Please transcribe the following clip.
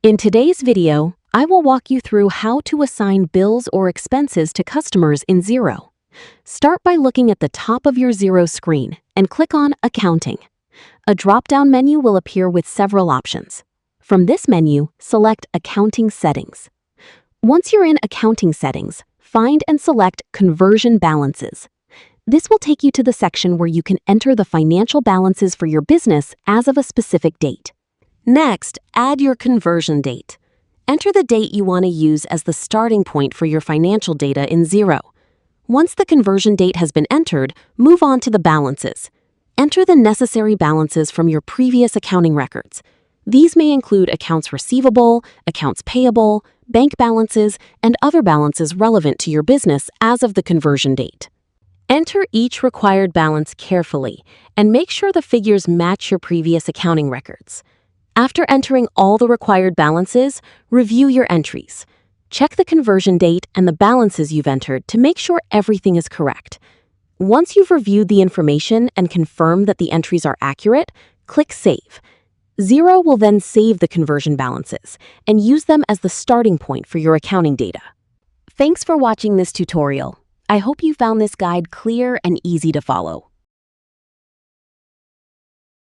In today's video, I will walk you through how to assign bills or expenses to customers in Xero. Start by looking at the top of your Xero screen and click on Accounting. A drop-down menu will appear with several options. From this menu, select Accounting Settings. Once you're in Accounting Settings, find and select Conversion Balances. This will take you to the section where you can enter the financial balances for your business as of a specific date. Next, add your conversion date. Enter the date you want to use as the starting point for your financial data in Xero. Once the conversion date has been entered, move on to the balances. Enter the necessary balances from your previous accounting records. These may include accounts receivable, accounts payable, bank balances, and other balances relevant to your business as of the conversion date. Enter each required balance carefully and make sure the figures match your previous accounting records. After entering all the required balances, review your entries. Check the conversion date and the balances you've entered to make sure everything is correct. Once you've reviewed the information and confirm that the entries are accurate, click Save. Xero will then save the conversion balances and use them as the starting point for your accounting data. Thanks for watching this tutorial. I hope you found this guide clear and easy to follow.